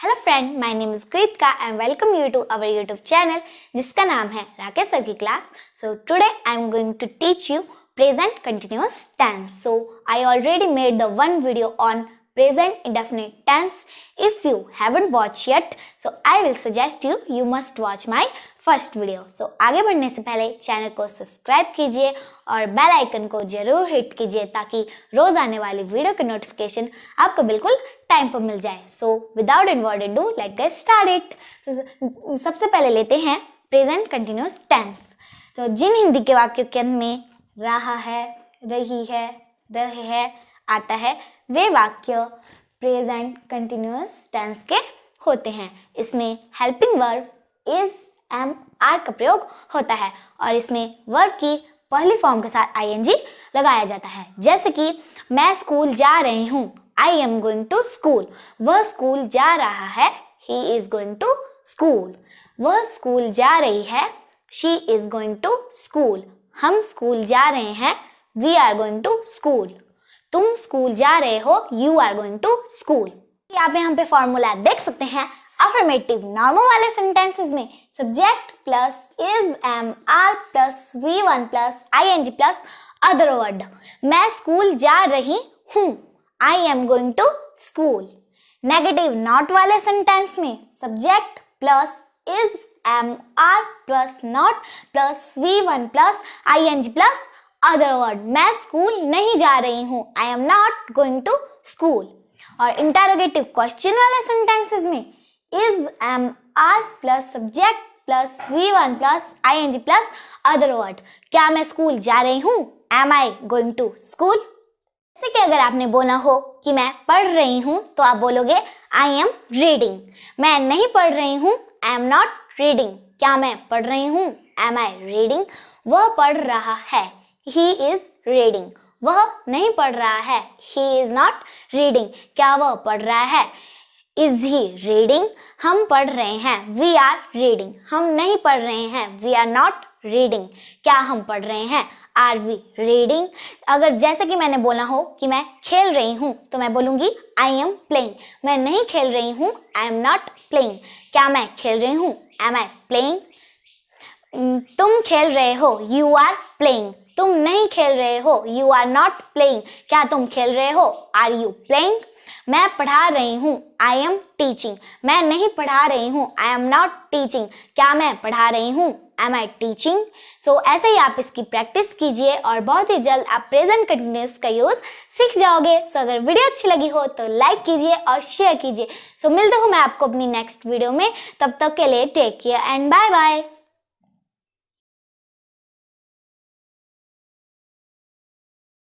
Hello friend, my name is Kritika and welcome you to our YouTube channel जिसका नाम है Rakesh sir की class. So today I am going to teach you present continuous tense. So I already made the one video on present indefinite tense. If you haven't watched yet, so I will suggest you must watch my first video. So आगे बढ़ने से पहले channel को subscribe कीजिए और bell icon को जरूर hit कीजिए ताकि रोज आने वाली वीडियो की नोटिफिकेशन आपको बिल्कुल टाइम पर मिल जाए. So without any word ado, let's get started. सबसे पहले लेते हैं प्रेजेंट कंटिन्यूअस टेंस. तो जिन हिंदी के वाक्यों के अंत में रहा है, रही है, रहे है आता है, वे वाक्य प्रेजेंट कंटिन्यूअस टेंस के होते हैं. इसमें helping verb is, am, are का प्रयोग होता है और इसमें वर्ब की पहली फॉर्म के साथ आईएनजी लगाया जाता है. जैसे कि मैं स्कूल जा रही हूँ, I am going to school. वह स्कूल जा रहा है, he is going to school. वह स्कूल जा रही है, she is going to school. हम स्कूल जा रहे हैं, we are going to school. तुम स्कूल जा रहे हो, you are going to school. आप यहाँ पे फॉर्मूला देख सकते हैं. अफर्मेटिव नॉर्मल वाले सेंटेंसेस में subject plus is, am, are plus V one plus ING plus other word. मैं स्कूल जा रही हूँ, I am going to school. Negative not वाले सेंटेंस में subject plus is, am, are plus not plus V one plus ING plus other word. मैं school नहीं जा रही हूँ, I am not going to school. और इंटरोगेटिव क्वेश्चन वाले sentences में is, am, are plus subject plus V one plus ING plus other word. क्या मैं स्कूल जा रही हूँ, am I going to school. जैसे कि अगर आपने बोला हो कि मैं पढ़ रही हूँ तो आप बोलोगे आई एम रीडिंग. मैं नहीं पढ़ रही हूँ, आई एम नॉट रीडिंग. क्या मैं पढ़ रही हूँ, एम आई रीडिंग. वह पढ़ रहा है, ही इज रीडिंग. वह नहीं पढ़ रहा है, ही इज नॉट रीडिंग. क्या वह पढ़ रहा है, इज ही रीडिंग. हम पढ़ रहे हैं, वी आर रीडिंग. हम नहीं पढ़ रहे हैं, वी आर नॉट रीडिंग. क्या हम पढ़ रहे हैं, आर वी रीडिंग. अगर जैसे कि मैंने बोला हो कि मैं खेल रही हूँ तो मैं बोलूंगी आई एम प्लेइंग. मैं नहीं खेल रही हूँ, आई एम नॉट प्लेइंग. क्या मैं खेल रही हूँ, एम आई प्लेइंग. तुम खेल रहे हो, यू आर प्लेइंग. तुम नहीं खेल रहे हो, यू आर नॉट प्लेइंग. क्या तुम खेल रहे हो, आर यू प्लेइंग. मैं पढ़ा रही हूँ, आई एम टीचिंग. मैं नहीं पढ़ा रही हूँ, आई एम नॉट टीचिंग. क्या मैं पढ़ा रही हूँ, एम आई टीचिंग. सो ऐसे ही आप इसकी प्रैक्टिस कीजिए और बहुत ही जल्द आप प्रेजेंट कंटिन्यूअस का यूज सीख जाओगे. सो अगर वीडियो अच्छी लगी हो तो लाइक कीजिए और शेयर कीजिए. सो मिलते हूँ मैं आपको अपनी नेक्स्ट वीडियो में. तब तक के लिए take care and bye bye.